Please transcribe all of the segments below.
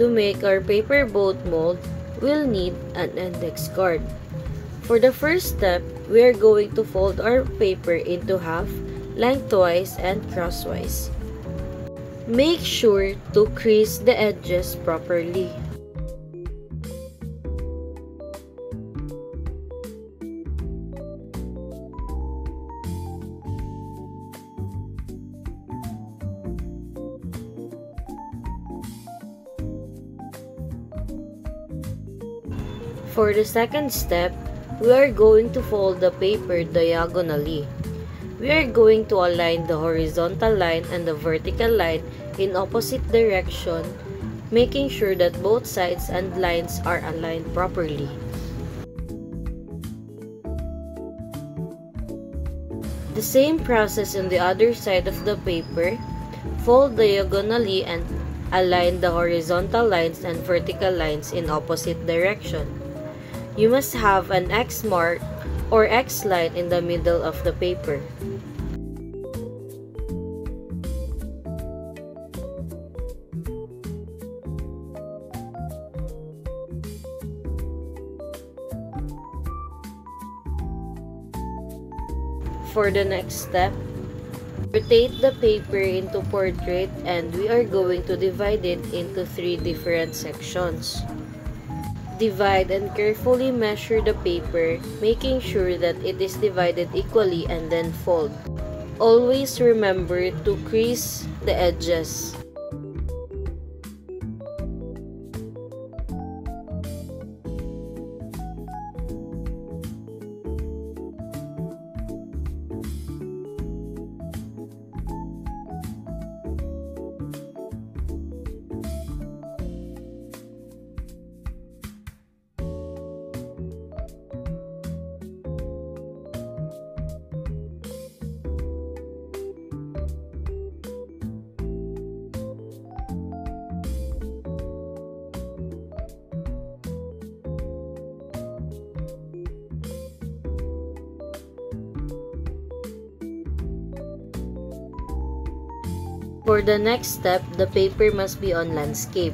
To make our paper boat mold, we'll need an index card. For the first step, we are going to fold our paper into half, lengthwise and crosswise. Make sure to crease the edges properly. For the second step, we are going to fold the paper diagonally. We are going to align the horizontal line and the vertical line in opposite direction, making sure that both sides and lines are aligned properly. The same process on the other side of the paper. Fold diagonally and align the horizontal lines and vertical lines in opposite direction. You must have an X mark or X line in the middle of the paper. For the next step, rotate the paper into portrait and we are going to divide it into 3 different sections. Divide and carefully measure the paper, making sure that it is divided equally and then fold. Always remember to crease the edges. For the next step, the paper must be on landscape.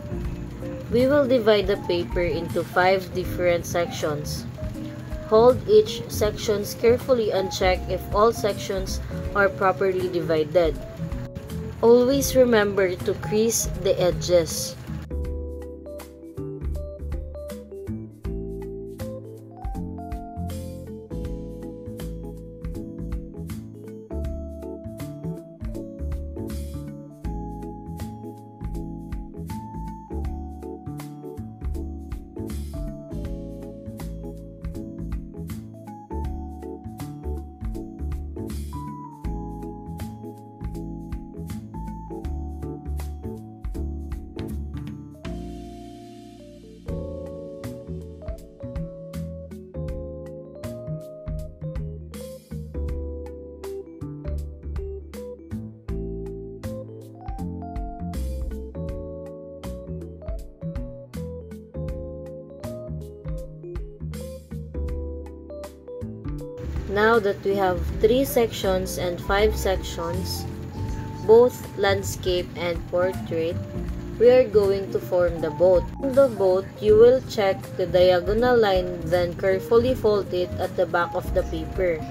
We will divide the paper into 5 different sections. Hold each section carefully and check if all sections are properly divided. Always remember to crease the edges. Now that we have 3 sections and 5 sections, both landscape and portrait, we are going to form the boat. On the boat, you will check the diagonal line, then carefully fold it at the back of the paper.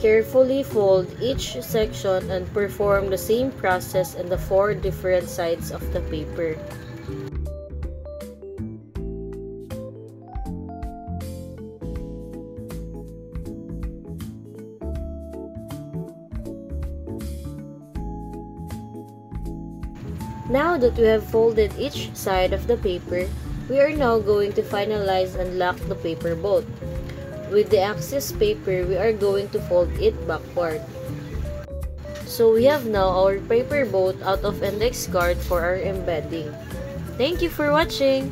Carefully fold each section and perform the same process on the 4 different sides of the paper. Now that we have folded each side of the paper, we are now going to finalize and lock the paper boat. With the excess paper, we are going to fold it backward. So we have now our paper boat out of index card for our embedding. Thank you for watching!